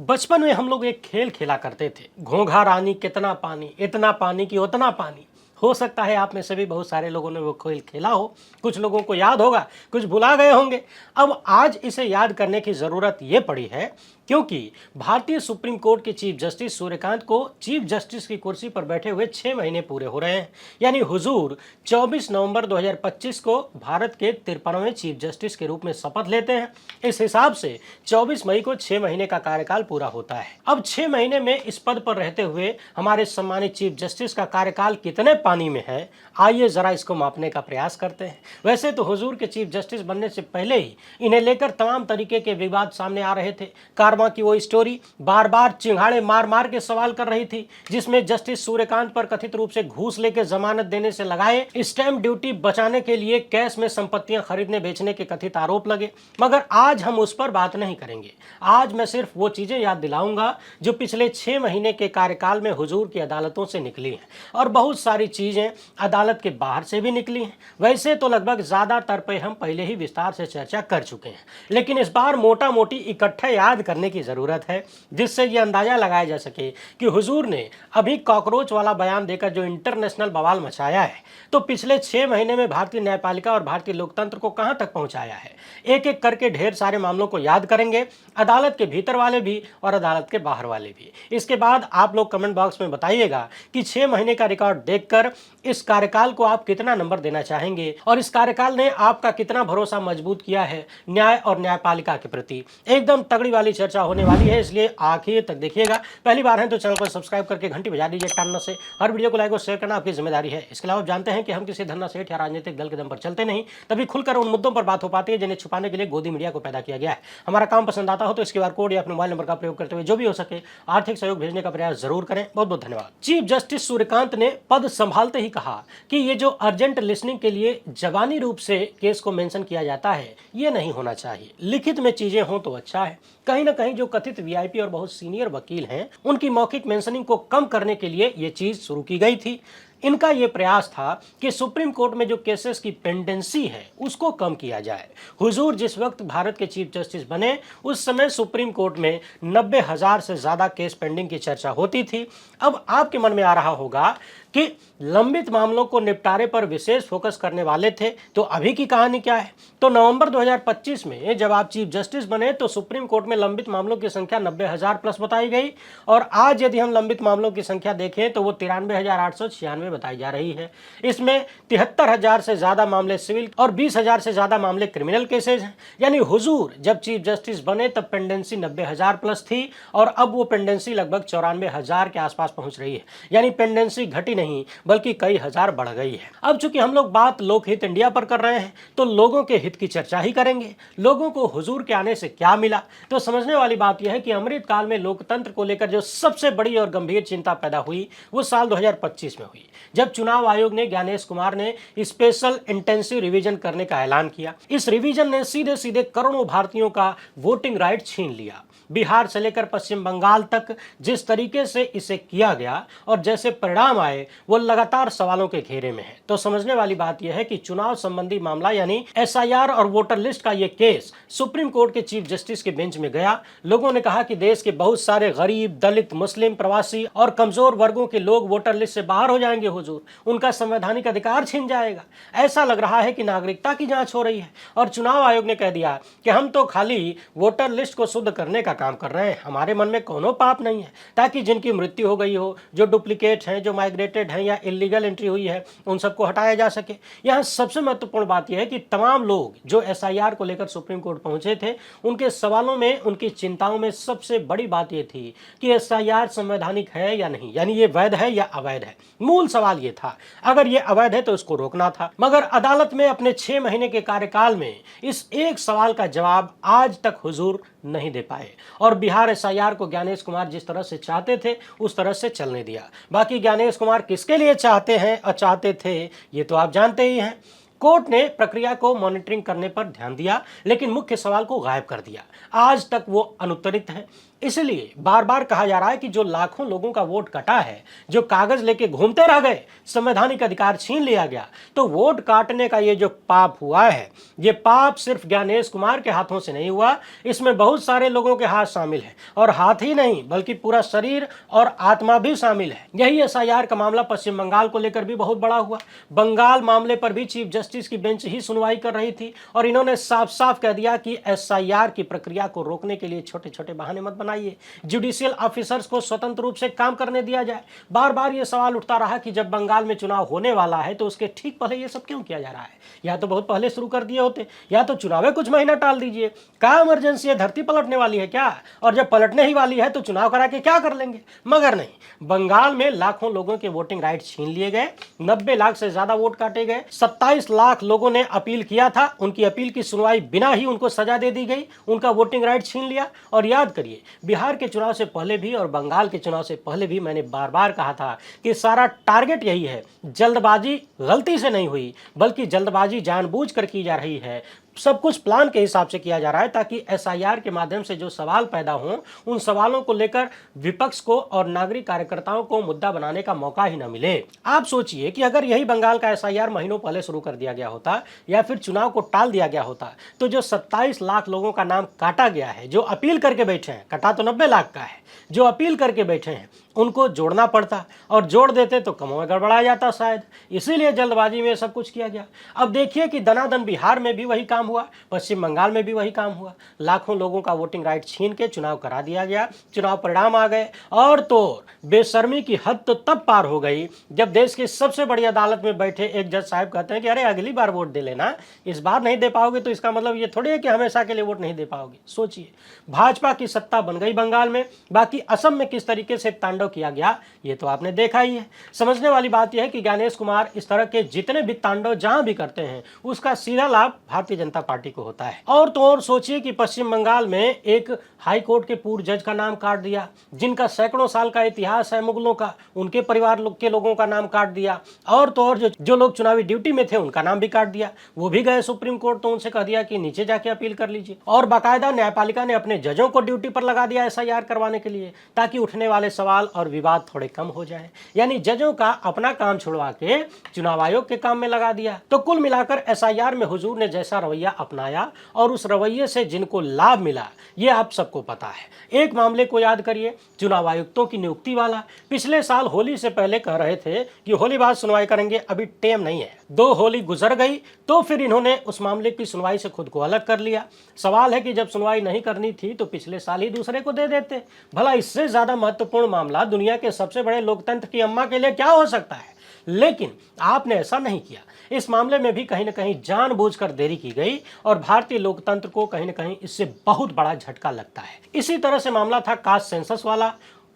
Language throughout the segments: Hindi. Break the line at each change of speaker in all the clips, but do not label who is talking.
बचपन में हम लोग एक खेल खेला करते थे, घोंघा रानी कितना पानी, इतना पानी कि उतना पानी। हो सकता है आप में से भी बहुत सारे लोगों ने वो खेल खेला हो, कुछ लोगों को याद होगा, कुछ भुला गए होंगे। अब आज इसे याद करने की ज़रूरत ये पड़ी है क्योंकि भारतीय सुप्रीम कोर्ट के चीफ जस्टिस सूर्यकांत को चीफ जस्टिस की कुर्सी पर बैठे हुए 6 महीने पूरे हो रहे हैं। यानी हुजूर 24 नवंबर 2025 को भारत के 53वें चीफ जस्टिस के रूप में शपथ लेते हैं। इस हिसाब से 24 मई को 6 महीने का कार्यकाल पूरा होता है। अब 6 महीने में इस पद पर रहते हुए हमारे सम्मानित चीफ जस्टिस का कार्यकाल कितने पानी में है, आइए जरा इसको मापने का प्रयास करते हैं। वैसे तो हुजूर के चीफ जस्टिस बनने से पहले ही इन्हें लेकर तमाम तरीके के विवाद सामने आ रहे थे। कारवां की वो स्टोरी बार बार चिंगाड़े मार मार के सवाल कर रही थी, जिसमें जस्टिस सूर्यकांत पर कथित रूप से घूस लेकर जमानत देने से लगाए स्टैंप ड्यूटी बचाने के लिए कैश में संपत्तियां खरीदने बेचने के कथित आरोप लगे। मगर आज हम उस पर बात नहीं करेंगे। आज मैं सिर्फ वो चीजें याद दिलाऊंगा जो पिछले 6 महीने के कार्यकाल में हुजूर की अदालतों से निकली हैं, और बहुत सारी चीजें अदालत के बाहर से भी निकली हैं। वैसे तो लगभग ज्यादातर पे हम पहले ही विस्तार से चर्चा कर चुके हैं, लेकिन इस बार मोटा मोटी इकट्ठे याद करने की जरूरत है, जिससे ये अंदाजा लगाया जा सके कि हुजूर ने अभी कॉकरोच वाला बयान देकर जो इंटरनेशनल बवाल मचाया है, तो पिछले 6 महीने में भारतीय न्यायपालिका और भारतीय लोकतंत्र को कहां तक पहुंचाया है। एक एक करके ढेर सारे मामलों को याद करेंगे, अदालत के भीतर वाले भी और अदालत के बाहर वाले भी। इसके बाद आप लोग कमेंट बॉक्स में बताइएगा कि 6 महीने का रिकॉर्ड देखकर इस कार्यकाल को आप कितना नंबर देना चाहेंगे और इस कार्यकाल ने आपका कितना भरोसा मजबूत किया है न्याय और न्यायपालिका के प्रति। एकदम तगड़ी वाली चर्चा होने वाली है, इसलिए आखिर तक देखिएगा। पहली बार है तो चैनल को सब्सक्राइब करके घंटी बजा दीजिए टानना से। हर वीडियो को लाइक और शेयर करना आपकी जिम्मेदारी है। इसके अलावा आप जानते हैं कि हम किसी धन्ना सेठ या राजनीतिक दल के दम पर चलते नहीं, तभी खुलकर उन मुद्दों पर बात हो पाती है जिन्हें छुपाने के लिए गोदी मीडिया को पैदा किया गया है। हमारा काम पसंद आता हो तो इस QR कोड या अपने मोबाइल नंबर का प्रयोग करते हुए जो भी हो सके आर्थिक सहयोग भेजने का प्रयास जरूर करें। बहुत बहुत धन्यवाद। चीफ जस्टिस सूर्यकांत ने पद संभालते ही कहा कि ये जो अर्जेंट लिसनिंग के लिए जबानी रूप से केस को मेंशन किया जाता है, ये नहीं होना चाहिए। लिखित में चीजें हों तो अच्छा है। कहीं ना कहीं जो कथित VIP और बहुत सीनियर वकील हैं, उनकी मौखिक मेंशनिंग को कम करने के लिए ये चीज शुरू की गई थी। इनका यह प्रयास था कि सुप्रीम कोर्ट में जो केसेस की पेंडेंसी है उसको कम किया जाए। हुजूर जिस वक्त भारत के चीफ जस्टिस बने उस समय सुप्रीम कोर्ट में 90,000 से ज्यादा केस पेंडिंग की चर्चा होती थी। अब आपके मन में आ रहा होगा कि लंबित मामलों को निपटारे पर विशेष फोकस करने वाले थे, तो अभी की कहानी क्या है। तो नवंबर 2025 में जब आप चीफ जस्टिस बने तो सुप्रीम कोर्ट में लंबित मामलों की संख्या 90,000 प्लस बताई गई, और आज यदि हम लंबित मामलों की संख्या देखें तो वो 93,896 बताई जा रही है। इसमें 73,000 से ज्यादा मामले सिविल और 20,000 से ज्यादा मामले क्रिमिनल केसेज हैं। यानी हुजूर जब चीफ जस्टिस बने तब पेंडेंसी 90,000 प्लस थी, और अब वो पेंडेंसी लगभग 94,000 के आसपास पहुंच रही है। यानी पेंडेंसी घटी नहीं बल्कि कई हजार बढ़ गई है। अब चूंकि हम लोग बात लोकहित इंडिया पर कर रहे हैं तो लोगों के हित की चर्चा ही करेंगे। लोगों को हुजूर के आने से क्या मिला, तो समझने वाली बात यह है कि अमृत काल में लोकतंत्र को लेकर जो सबसे बड़ी और गंभीर चिंता पैदा हुई वो साल 2025 में हुई, जब चुनाव आयोग ने ज्ञानेश कुमार ने स्पेशल इंटेंसिव रिवीजन करने का ऐलान किया। इस रिवीजन ने सीधे सीधे करोड़ों भारतीयों का वोटिंग राइट छीन लिया। बिहार से लेकर पश्चिम बंगाल तक जिस तरीके से इसे किया गया और जैसे परिणाम आए वो लगातार सवालों के घेरे में है। तो समझने वाली बात यह है कि चुनाव संबंधी मामला यानी SIR और वोटर लिस्ट का यह केस सुप्रीम कोर्ट के चीफ जस्टिस के बेंच में गया। लोगों ने कहा कि देश के बहुत सारे गरीब, दलित, मुस्लिम, प्रवासी और कमजोर वर्गों के लोग वोटर लिस्ट से बाहर हो जाएंगे हुजूर, उनका संवैधानिक अधिकार छीन जाएगा। ऐसा लग रहा है कि नागरिकता की जांच हो रही है, और चुनाव आयोग ने कह दिया कि हम तो खाली वोटर लिस्ट को शुद्ध करने का काम कर रहे हैं, हमारे मन में कोनो पाप नहीं है, ताकि जिनकी मृत्यु हो गई हो, जो डुप्लीकेट हैं, जो माइग्रेटेड हैं या इलीगल एंट्री हुई है, उन सबको हटाया जा सके। यहाँ सबसे महत्वपूर्ण बात यह है कि तमाम लोग जो SIR को लेकर सुप्रीम कोर्ट पहुंचे थे, उनके सवालों में, उनकी चिंताओं में सबसे बड़ी बात यह थी कि SIR संवैधानिक है या नहीं, यानी ये वैध है या अवैध है। मूल सवाल ये था, अगर ये अवैध है तो इसको रोकना था। मगर अदालत में अपने 6 महीने के कार्यकाल में इस एक सवाल का जवाब आज तक हुजूर नहीं दे पाए, और बिहार SIR को ज्ञानेश कुमार जिस तरह से चाहते थे उस तरह से चलने दिया। बाकी ज्ञानेश कुमार किसके लिए चाहते हैं और चाहते थे ये तो आप जानते ही हैं। कोर्ट ने प्रक्रिया को मॉनिटरिंग करने पर ध्यान दिया, लेकिन मुख्य सवाल को गायब कर दिया। आज तक वो अनुत्तरित है। इसलिए बार बार कहा जा रहा है कि जो लाखों लोगों का वोट कटा है, जो कागज लेके घूमते रह गए, संवैधानिक अधिकार छीन लिया गया, तो वोट काटने का ये जो पाप हुआ है, ये पाप सिर्फ ज्ञानेश कुमार के हाथों से नहीं हुआ, इसमें बहुत सारे लोगों के हाथ शामिल है, और हाथ ही नहीं बल्कि पूरा शरीर और आत्मा भी शामिल है। यही एसआईआर का मामला पश्चिम बंगाल को लेकर भी बहुत बड़ा हुआ। बंगाल मामले पर भी चीफ जस्टिस की बेंच ही सुनवाई कर रही थी, और इन्होंने साफ साफ कह दिया कि एसआईआर की प्रक्रिया को रोकने के लिए छोटे छोटे बहाने मत बनाइए, जुडिशियल ऑफिसर्स को स्वतंत्र रूप से काम करने दिया जाए। बार बार ये सवाल उठता रहा कि जब बंगाल में चुनाव होने वाला है तो उसके ठीक पहले ये सब क्यों किया जा रहा है? या तो बहुत पहले शुरू कर दिए होते, या तो चुनाव कुछ महीना टाल दीजिए। क्या इमरजेंसी है? धरती पलटने वाली है क्या? और जब पलटने ही वाली है तो चुनाव करा के क्या कर लेंगे? मगर नहीं, बंगाल में लाखों लोगों के वोटिंग राइट छीन लिए गए, 90 लाख से ज्यादा वोट काटे गए, 27 लाख लोगों ने अपील किया था, उनकी अपील की सुनवाई बिना ही उनको सजा दे दी गई, उनका वोटिंग राइट छीन लिया। और याद करिए, बिहार के चुनाव से पहले भी और बंगाल के चुनाव से पहले भी मैंने बार बार कहा था कि सारा टारगेट यही है। जल्दबाजी गलती से नहीं हुई, बल्कि जल्दबाजी जानबूझकर की जा रही है। सब कुछ प्लान के हिसाब से किया जा रहा है ताकि एसआईआर के माध्यम से जो सवाल पैदा हों, उन सवालों को लेकर विपक्ष को और नागरिक कार्यकर्ताओं को मुद्दा बनाने का मौका ही न मिले। आप सोचिए कि अगर यही बंगाल का एसआईआर महीनों पहले शुरू कर दिया गया होता या फिर चुनाव को टाल दिया गया होता, तो जो 27 लाख लोगों का नाम काटा गया है, जो अपील करके बैठे हैं, कटा तो 90 लाख का है, जो अपील करके बैठे हैं उनको जोड़ना पड़ता, और जोड़ देते तो कमों में गड़बड़ा जाता शायद। इसीलिए जल्दबाजी में सब कुछ किया गया। अब देखिए कि दनादन बिहार में भी वही काम हुआ, पश्चिम बंगाल में भी वही काम हुआ। लाखों लोगों का वोटिंग राइट छीन के चुनाव करा दिया गया, चुनाव परिणाम आ गए, और तो बेशर्मी की हद तो तब पार हो गई जब देश की सबसे बड़ी अदालत में बैठे एक जज साहब कहते हैं कि अरे अगली बार वोट दे लेना, इस बार नहीं दे पाओगे तो इसका मतलब ये थोड़ी है कि हमेशा के लिए वोट नहीं दे पाओगे। सोचिए, भाजपा की सत्ता बन गई बंगाल में, बाकी असम में किस तरीके से तांडव किया गया ये तो आपने देखा ही है। समझने वाली बात यह है कि ज्ञानेश कुमार इस तरह के जितने भी तांडव जहां भी करते हैं उसका सीधा लाभ भारतीय जनता पार्टी को होता है। और तो और सोचिए कि पश्चिम बंगाल में एक हाई कोर्ट के पूर्व जज का नाम काट दिया, जिनका सैकड़ों साल का इतिहास है मुगलों का, उनके परिवार के लोगों का नाम काट दिया। और तो और जो लोग चुनावी ड्यूटी में थे उनका नाम भी काट दिया, वो भी गए सुप्रीम कोर्ट, तो उनसे कह दिया कि नीचे जाके अपील कर लीजिए। और बाकायदा न्यायपालिका ने अपने जजों को ड्यूटी पर लगा दिया एसआईआर करवाने के लिए, ताकि उठने वाले सवाल और विवाद थोड़े कम हो जाए। यानी जजों का अपना काम छुड़वा के चुनाव आयोग के काम में लगा दिया। तो कुल मिलाकर एसआईआर में हुजूर ने जैसा रवैया अपनाया और उस रवैये से जिनको लाभ मिला ये आप सबको पता है। एक मामले को याद करिए, चुनाव आयुक्तों की नियुक्ति वाला। पिछले साल होली से पहले कह रहे थे कि होली बाद सुनवाई करेंगे, अभी टेम नहीं है। 2 होली गुजर गई तो फिर इन्होंने उस मामले की सुनवाई से खुद को अलग कर लिया। सवाल है कि जब सुनवाई नहीं करनी थी तो पिछले साल ही दूसरे को दे देते। भला इससे ज्यादा महत्वपूर्ण मामला दुनिया के सबसे बड़े लोकतंत्र की अम्मा के लिए क्या हो सकता है? लेकिन आपने ऐसा नहीं किया। इस मामले में भी कहीं ना कहीं जानबूझकर देरी की गई और भारतीय लोकतंत्र को कहीं ना कहीं इससे बहुत बड़ा झटका लगता है। इसी तरह से मामला था कास्ट सेंसस वाला।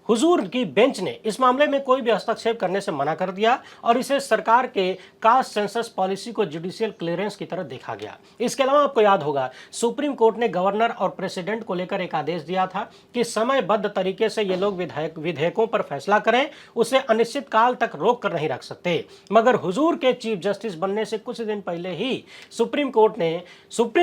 हुजूर की बेंच ने इस मामले में कोई भी हस्तक्षेप करने से मना कर दिया और इसे सरकार के कास्ट सेंसस पॉलिसी को जुडिशियल क्लियरेंस की तरह देखा गया। इसके अलावा आपको याद होगा सुप्रीम कोर्ट ने गवर्नर और प्रेसिडेंट को लेकर एक आदेश दिया था कि समयबद्ध तरीके से ये लोग विधेयकों पर फैसला करें, उसे अनिश्चित काल तक रोक कर नहीं रख सकते। मगर हुजूर के चीफ जस्टिस बनने से कुछ दिन पहले ही सुप्रीम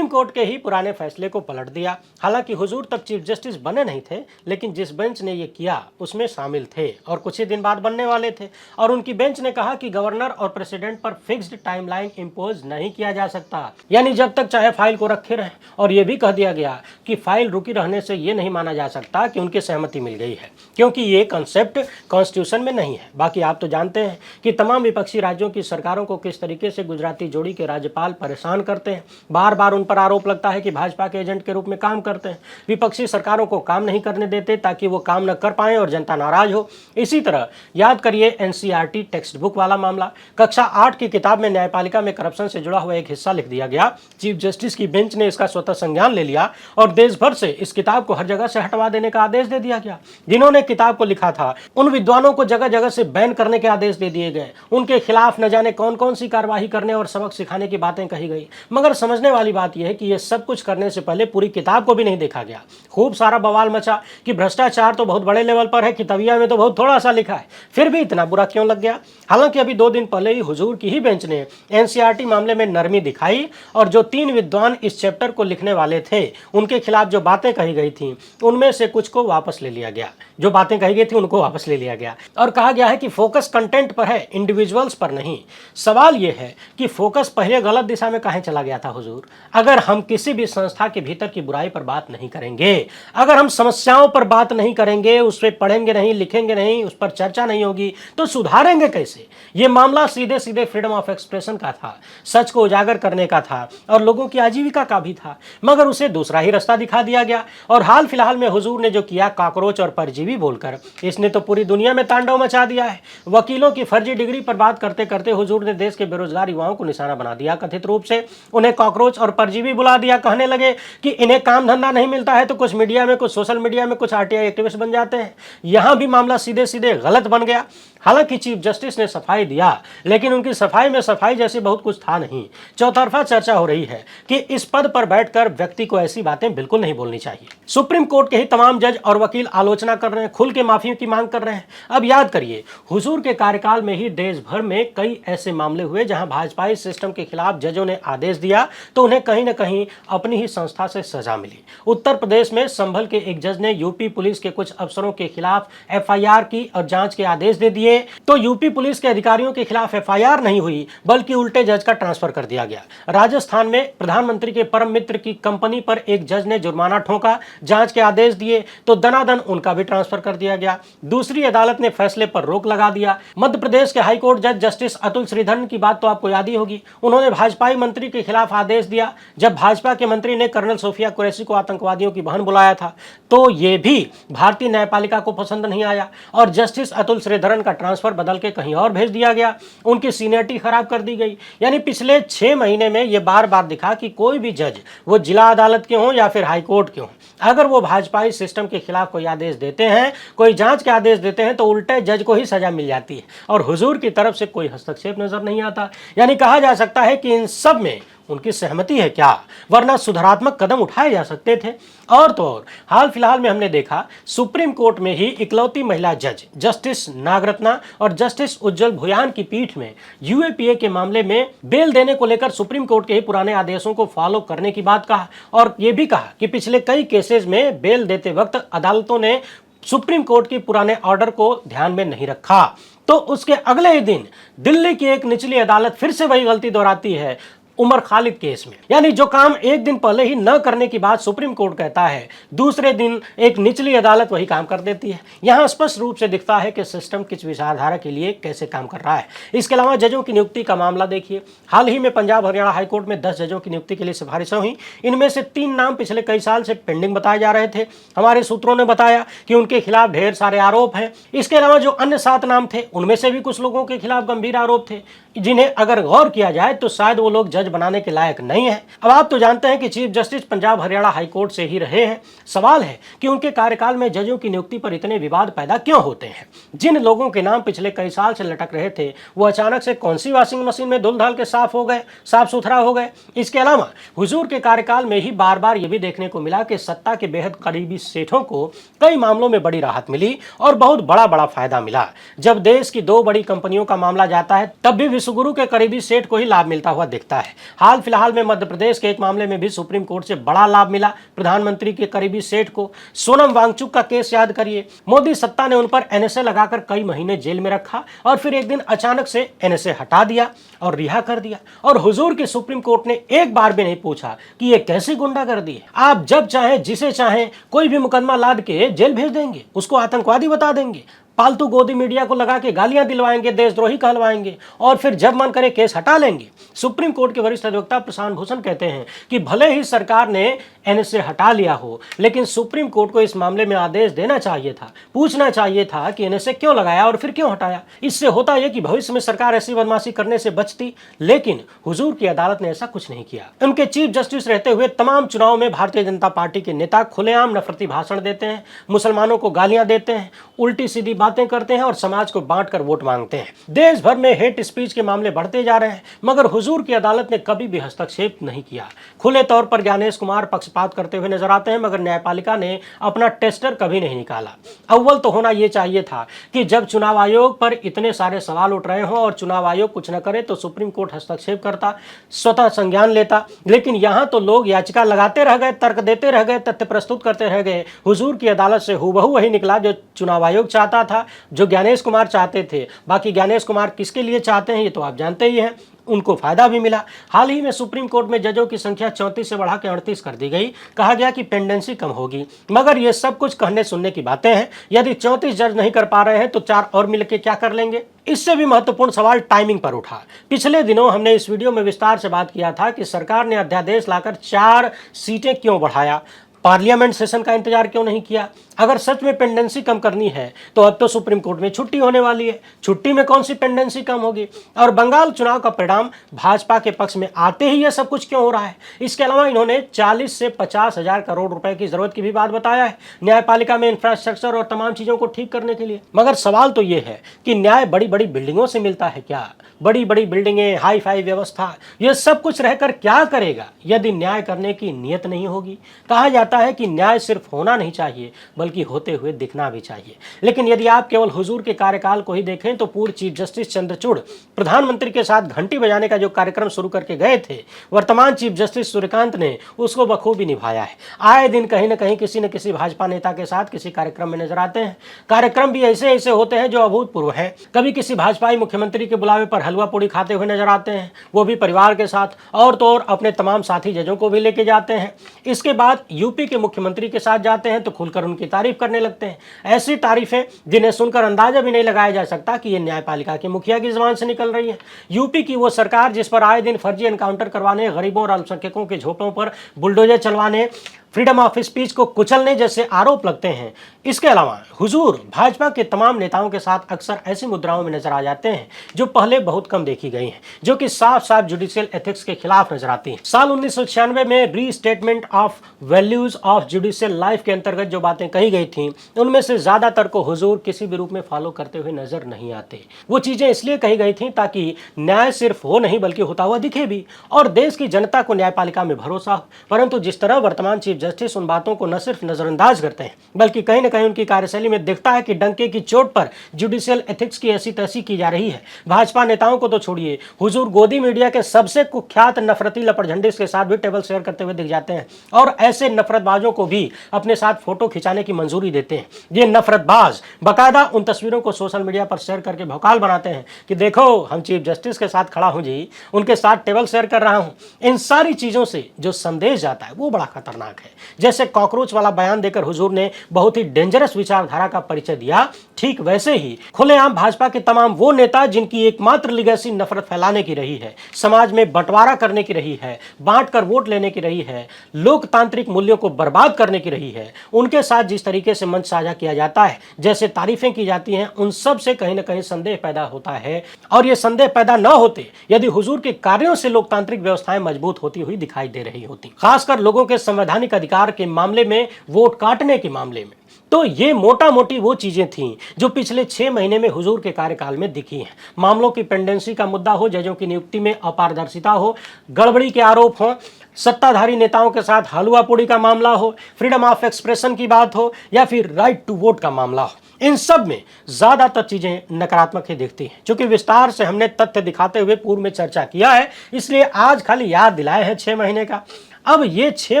कोर्ट के ही पुराने फैसले को पलट दिया। हालांकि हुजूर तब चीफ जस्टिस बने नहीं थे, लेकिन जिस बेंच ने ये किया उसमें शामिल थे और कुछ ही दिन बाद बनने वाले थे। और उनकी बेंच ने कहा कि गवर्नर और प्रेसिडेंट पर फिक्स्ड टाइमलाइन इंपोज नहीं किया जा सकता, यानी जब तक चाहे फाइल को रखे रहें। और यह भी कह दिया गया कि फाइल रुकी रहने से यह नहीं माना जा सकता कि उनकी सहमति मिल गई है, क्योंकि ये कॉन्सेप्ट कॉन्स्टिट्यूशन में नहीं है। बाकी आप तो जानते हैं कि तमाम विपक्षी राज्यों की सरकारों को किस तरीके से गुजराती जोड़ी के राज्यपाल परेशान करते हैं। बार बार उन पर आरोप लगता है कि भाजपा के एजेंट के रूप में काम करते हैं, विपक्षी सरकारों को काम नहीं करने देते ताकि वो काम न कर पाए और जनता नाराज हो। इसी तरह याद करिए एनसीईआरटी टेक्स्ट बुक वाला मामला। कक्षा 8 की किताब में न्यायपालिका में करप्शन से जुड़ा हुआ एक हिस्सा लिख दिया गया। चीफ जस्टिस की बेंच ने इसका स्वतः संज्ञान ले लिया और देश भर से इस किताब को हर जगह से हटवा देने का आदेश दे दिया गया। जिन्होंने किताब को लिखा था उन विद्वानों को जगह जगह से बैन करने के आदेश दे दिए गए। उनके खिलाफ न जाने कौन कौन सी कार्यवाही करने और सबक सिखाने की बातें कही गई। मगर समझने वाली बात यह है कि यह सब कुछ करने से पहले पूरी किताब को भी नहीं देखा गया। खूब सारा बवाल मचा कि भ्रष्टाचार तो बहुत बड़े लेवल पर पर है, किताबिया में तो बहुत थोड़ा सा लिखा है, फिर भी इतना बुरा क्यों लग गया। हालांकि अभी 2 दिन पहले ही हुजूर की ही बेंच ने एनसीईआरटी मामले में नरमी दिखाई और जो 3 विद्वान इस चैप्टर को लिखने वाले थे उनके खिलाफ जो बातें कही गई थी उनमें से कुछ को वापस ले लिया गया, जो बातें कही गई थी उनको वापस ले लिया गया और कहा गया है कि फोकस कंटेंट पर है, इंडिविजुअल्स पर नहीं। सवाल यह है कि फोकस पहले गलत दिशा में काहे चला गया था हुजूर। अगर हम किसी भी संस्था के भीतर की बुराई पर बात नहीं करेंगे, अगर हम समस्याओं पर बात नहीं करेंगे, उस पर पढ़ेंगे नहीं, लिखेंगे नहीं, उस पर चर्चा नहीं होगी तो सुधारेंगे कैसे। ये मामला सीधे सीधे फ्रीडम ऑफ एक्सप्रेशन का था, सच को उजागर करने का था और लोगों की आजीविका का भी था, मगर उसे दूसरा ही रास्ता दिखा दिया गया। और हाल फिलहाल में हुजूर ने जो किया कॉकरोच और परजीवी बोलकर, इसने तो पूरी दुनिया में तांडव मचा दिया है। वकीलों की फर्जी डिग्री पर बात करते करते हुजूर ने देश के बेरोजगार युवाओं को निशाना बना दिया। कथित रूप से उन्हें कॉकरोच और परजीवी बुला दिया। कहने लगे कि इन्हें काम धंधा नहीं मिलता है तो कुछ मीडिया में, कुछ सोशल मीडिया में, कुछ आरटीआई एक्टिविस्ट बन जाते हैं। यहां भी मामला सीधे सीधे गलत बन गया। हालांकि चीफ जस्टिस ने सफाई दिया, लेकिन उनकी सफाई में सफाई जैसी बहुत कुछ था नहीं। चौतरफा चर्चा हो रही है कि इस पद पर बैठकर व्यक्ति को ऐसी बातें बिल्कुल नहीं बोलनी चाहिए। सुप्रीम कोर्ट के ही तमाम जज और वकील आलोचना कर रहे हैं, खुल के माफी की मांग कर रहे हैं। अब याद करिए, हुजूर के कार्यकाल में ही देश भर में कई ऐसे मामले हुए जहां भाजपाई सिस्टम के खिलाफ जजों ने आदेश दिया तो उन्हें कहीं ना कहीं अपनी ही संस्था से सजा मिली। उत्तर प्रदेश में संभल के एक जज ने यूपी पुलिस के कुछ अफसरों के खिलाफ एफआईआर की और जांच के आदेश दे दिए तो यूपी पुलिस के अधिकारियों के खिलाफ एफआईआर नहीं हुई, बल्कि उल्टे जज का ट्रांसफर कर दिया गया। राजस्थान में प्रधानमंत्री के परम मित्र की कंपनी पर एक जज ने जुर्माना ठोका, जांच के आदेश दिए तो दनादन उनका भी ट्रांसफर कर दिया गया। दूसरी अदालत ने फैसले पर रोक लगा दिया। मध्य प्रदेश के हाईकोर्ट जज जस्टिस अतुल श्रीधरन की बात तो आपको याद ही होगी। उन्होंने भाजपाई मंत्री के खिलाफ आदेश दिया जब भाजपा के मंत्री ने कर्नल सोफिया कुरैशी को आतंकवादियों की बहन बुलाया था, तो यह भी भारतीय न्यायपालिका को पसंद नहीं आया और जस्टिस अतुल श्रीधरन का ट्रांसफर बदल के कहीं और भेज दिया गया। उनकी सीनियरिटी खराब कर दी गई। यानी पिछले 6 महीने में यह बार बार दिखा कि कोई भी जज, वो जिला अदालत के हों या फिर हाईकोर्ट के हों, अगर वो भाजपाई सिस्टम के खिलाफ कोई आदेश देते हैं, कोई जांच के आदेश देते हैं तो उल्टे जज को ही सजा मिल जाती है और हुजूर की तरफ से कोई हस्तक्षेप नजर नहीं आता। यानी कहा जा सकता है कि इन सब में उनकी सहमति है क्या, वरना सुधारात्मक कदम उठाए जा सकते थे। और तो और हाल फिलहाल में हमने देखा सुप्रीम कोर्ट में ही इकलौती महिला जज जस्टिस नागरत्ना और जस्टिस उज्जवल भुयान की पीठ में यूएपीए के मामले में बेल देने को लेकर सुप्रीम कोर्ट के ही पुराने आदेशों को फॉलो करने की बात कहा और यह भी कहा कि पिछले कई केसेस में बेल देते वक्त अदालतों ने सुप्रीम कोर्ट के पुराने ऑर्डर को ध्यान में नहीं रखा। तो उसके अगले ही दिन दिल्ली की एक निचली अदालत फिर से वही गलती दोहराती है उमर खालिद केस में। यानी जो काम एक दिन पहले ही न करने की बात सुप्रीम कोर्ट कहता है, दूसरे दिन एक निचली अदालत वही काम कर देती है। यहां स्पष्ट रूप से दिखता है कि सिस्टम किस विचारधारा के लिए कैसे काम कर रहा है। इसके अलावा जजों की नियुक्ति का मामला देखिए। हाल ही में पंजाब हरियाणा हाईकोर्ट में 10 जजों की नियुक्ति के लिए सिफारिशें हुई। इनमें से 3 नाम पिछले कई साल से पेंडिंग बताए जा रहे थे। हमारे सूत्रों ने बताया कि उनके खिलाफ ढेर सारे आरोप हैं। इसके अलावा जो अन्य 7 नाम थे उनमें से भी कुछ लोगों के खिलाफ गंभीर आरोप थे, जिन्हें अगर गौर किया जाए तो शायद वो लोग जज बनाने के लायक नहीं है। अब आप तो जानते हैं कि chief justice Punjab Haryana high court से ही रहे हैं। सवाल है कि उनके कार्यकाल में जजों की नियुक्ति पर इतने विवाद पैदा क्यों होते हैं। जिन लोगों के नाम पिछले कई साल से लटक रहे थे वो अचानक से कौन सी वॉशिंग मशीन में धुल धाल के साफ हो गए, साफ सुथरा हो गए। इसके अलावा हुजूर के कार्यकाल में ही बार बार यह भी देखने को मिला कि सत्ता के बेहद करीबी सेठों को कई मामलों में बड़ी राहत मिली और बहुत बड़ा फायदा मिला। जब देश की 2 बड़ी कंपनियों का मामला जाता है तब भी विश्वगुरु के करीबी सेठ को ही लाभ मिलता हुआ दिखता है। हाल फिलहाल में मध्य प्रदेश के एक मामले में भी सुप्रीम कोर्ट से बड़ा लाभ मिला प्रधानमंत्री के करीबी सेठ को। सोनम वांगचुक का केस याद करिए। मोदी सत्ता ने उन पर एनएसए लगाकर कई महीने जेल में रखा और फिर एक दिन अचानक से एनएसए हटा दिया और रिहा कर दिया और हुजूर के सुप्रीम कोर्ट ने एक बार भी नहीं पूछा कि ये कैसी गुंडागर्दी है। आप जब चाहें जिसे चाहें कोई भी मुकदमा लाद के जेल भेज देंगे, उसको आतंकवादी बता देंगे, पालतू गोदी मीडिया को लगा के गालियां दिलवाएंगे, देशद्रोही कहलवाएंगे और फिर जब मन करे केस हटा लेंगे। सुप्रीम कोर्ट के वरिष्ठ अधिवक्ता प्रशांत भूषण कहते हैं कि भले ही सरकार ने एनएसए हटा लिया हो, लेकिन सुप्रीम कोर्ट को इस मामले में आदेश देना चाहिए था, पूछना चाहिए था कि एनएसए क्यों लगाया और फिर क्यों हटाया। इससे होता यह कि भविष्य में सरकार ऐसी बदमाशी करने से बचती, लेकिन हुजूर की अदालत ने ऐसा कुछ नहीं किया। उनके चीफ जस्टिस रहते हुए तमाम चुनाव में भारतीय जनता पार्टी के नेता खुलेआम नफरती भाषण देते हैं, मुसलमानों को गालियां देते हैं, उल्टी सीधी बातें करते हैं और समाज को बांटकर वोट मांगते हैं। देश भर में हेट स्पीच के मामले बढ़ते जा रहे हैं, मगर हुजूर की अदालत ने कभी भी हस्तक्षेप नहीं किया। खुले तौर पर ज्ञानेश कुमार पक्षपात करते हुए नजर आते हैं, मगर न्यायपालिका ने अपना टेस्टर कभी नहीं निकाला। अव्वल तो होना यह चाहिए था कि जब चुनाव आयोग पर इतने सारे सवाल उठ रहे हों और चुनाव आयोग कुछ न करे तो सुप्रीम कोर्ट हस्तक्षेप करता, स्वतः संज्ञान लेता। लेकिन यहां तो लोग याचिका लगाते रह गए, तर्क देते रह गए, तथ्य प्रस्तुत करते रह गए। हुजूर की अदालत से हूबहू वही निकला जो चुनाव आयोग चाहता था, जो ज्ञानेश कुमार चाहते थे। बाकी ज्ञानेश कुमार किसके लिए चाहते हैं ये तो आप जानते ही हैं, उनको फायदा भी मिला। हाल ही में सुप्रीम कोर्ट में जजों की संख्या 34 से बढ़ा के 38 कर दी गई। कहा गया कि पेंडेंसी कम होगी, मगर ये सब कुछ कहने सुनने की बातें हैं। यदि 34 जज नहीं कर पा रहे हैं तो 4 और मिलकर क्या कर लेंगे? इससे भी महत्वपूर्ण सवाल टाइमिंग पर उठा। पिछले दिनों हमने इस वीडियो में विस्तार से बात किया था कि सरकार ने अध्यादेश लाकर 4 सीटें क्यों बढ़ाया, पार्लियामेंट सेशन का इंतजार क्यों नहीं किया। अगर सच में पेंडेंसी कम करनी है तो अब तो सुप्रीम कोर्ट में छुट्टी होने वाली है, छुट्टी में कौन सी पेंडेंसी कम होगी। और बंगाल चुनाव का परिणाम भाजपा के पक्ष में आते ही यह सब कुछ क्यों हो रहा है। इसके अलावा इन्होंने 40 से 50 हजार करोड़ रुपए की जरूरत की भी बात बताया है न्यायपालिका में इंफ्रास्ट्रक्चर और तमाम चीजों को ठीक करने के लिए। मगर सवाल तो यह है कि न्याय बड़ी बड़ी बिल्डिंगों से मिलता है क्या? बड़ी बड़ी बिल्डिंगें, हाई फाई व्यवस्था, यह सब कुछ रहकर क्या करेगा यदि न्याय करने की नीयत नहीं होगी। कहा जाता है कि न्याय सिर्फ होना नहीं चाहिए बल्कि होते हुए दिखना भी चाहिए। लेकिन यदि आप केवल हुजूर के कार्यकाल को ही देखें तो पूर्व चीफ जस्टिस चंद्रचूड़ प्रधानमंत्री के साथ घंटी बजाने का जो कार्यक्रम शुरू करके गए थे, वर्तमान चीफ जस्टिस सूर्यकांत ने उसको बखूबी निभाया है। आए दिन कहीं न कहीं किसी न किसी भाजपा नेता के साथ किसी कार्यक्रम में नजर आते हैं। कार्यक्रम भी ऐसे ऐसे होते हैं जो अभूतपूर्व हैं। कभी किसी भाजपाई मुख्यमंत्री के बुलावे पर हलवा पूड़ी खाते हुए नजर आते हैं, वो भी परिवार के साथ, और तो और अपने तमाम साथी जजों को भी लेके जाते हैं। इसके बाद यूपी के मुख्यमंत्री के साथ जाते हैं तो खुलकर उनकी तारीफ करने लगते हैं। ऐसी तारीफें जिन्हें सुनकर अंदाजा भी नहीं लगाया जा सकता कि ये न्यायपालिका के मुखिया की जुबान से निकल रही है। यूपी की वो सरकार जिस पर आए दिन फर्जी एनकाउंटर करवाने, गरीबों और अल्पसंख्यकों के झोंपड़ों पर बुलडोजर चलवाने, फ्रीडम ऑफ स्पीच को कुचलने जैसे आरोप लगते हैं। इसके अलावा हुजूर भाजपा के तमाम नेताओं के साथ अक्सर ऐसी मुद्राओं में नजर आ जाते हैं जो पहले बहुत कम देखी गई हैं, जो कि साफ साफ जुडिशियल एथिक्स के खिलाफ नजर आती हैं। साल 1996 में restatement of values of judicial life के अंतर्गत जो बातें कही गई थी उनमें से ज्यादातर को हुजूर किसी भी रूप में फॉलो करते हुए नजर नहीं आते। वो चीजें इसलिए कही गई थी ताकि न्याय सिर्फ हो नहीं बल्कि होता हुआ दिखे भी, और देश की जनता को न्यायपालिका में भरोसा हो। परंतु जिस तरह वर्तमान चीफ जस्टिस उन बातों को न सिर्फ नजरअंदाज करते हैं बल्कि कहीं न कहीं उनकी कार्यशैली में दिखता है कि डंके की चोट पर जुडिशियल एथिक्स की ऐसी तैसी की जा रही है। भाजपा नेताओं को तो छोड़िए, हुजूर गोदी मीडिया के सबसे कुख्यात नफरती लपड़झंडिस के साथ भी टेबल शेयर करते हुए दिख जाते हैं और ऐसे नफरतबाजों को भी अपने साथ फोटो खिंचाने की मंजूरी देते हैं। ये नफरतबाज बाकायदा उन तस्वीरों को सोशल मीडिया पर शेयर करके भौकाल बनाते हैं कि देखो हम चीफ जस्टिस के साथ खड़ा हूं जी, उनके साथ टेबल शेयर कर रहा हूं। इन सारी चीजों से जो संदेश जाता है वो बड़ा खतरनाक है। जैसे कॉकरोच वाला बयान देकर हुजूर ने बहुत ही डेंजरस विचारधारा का परिचय दिया, ठीक वैसे ही खुलेआम भाजपा के तमाम वो नेता जिनकी एकमात्र लिगेसी नफरत फैलाने की रही है, समाज में बंटवारा करने की रही है, बांट कर वोट लेने की रही है, लोकतांत्रिक मूल्यों को बर्बाद करने की रही है, उनके साथ जिस तरीके से मंच साझा किया जाता है, जैसे तारीफें की जाती हैं, उन सब से कहीं ना कहीं संदेह पैदा होता है। और ये संदेह पैदा न होते यदि हुजूर के कार्यों से लोकतांत्रिक व्यवस्थाएं मजबूत होती हुई दिखाई दे रही होती, खासकर लोगों के संवैधानिक अधिकार के मामले में, वोट काटने के मामले में। तो ये मोटा मोटी वो चीजें थीं जो पिछले 6 महीने में हुजूर के कार्यकाल में दिखी हैं। मामलों की पेंडेंसी का मुद्दा हो, जजों की नियुक्ति में अपारदर्शिता हो, गड़बड़ी के आरोप हो, सत्ताधारी नेताओं के साथ हलवा पूड़ी का मामला हो, फ्रीडम ऑफ एक्सप्रेशन की बात हो, या फिर राइट टू वोट का मामला हो, इन सब में ज्यादातर चीजें नकारात्मक ही दिखती हैं। क्योंकि विस्तार से हमने तथ्य दिखाते हुए पूर्व में चर्चा किया है, इसलिए आज खाली याद दिलाए हैं 6 महीने का। अब ये 6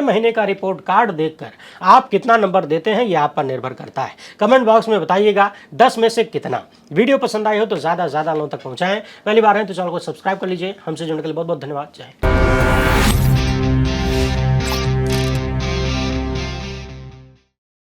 महीने का रिपोर्ट कार्ड देखकर आप कितना नंबर देते हैं ये आप पर निर्भर करता है। कमेंट बॉक्स में बताइएगा 10 में से कितना। वीडियो पसंद आई हो तो ज्यादा लोगों तक पहुंचाएं। पहली बार है तो चैनल को सब्सक्राइब कर लीजिए। हमसे जुड़ने के लिए बहुत बहुत धन्यवाद। जय हिंद।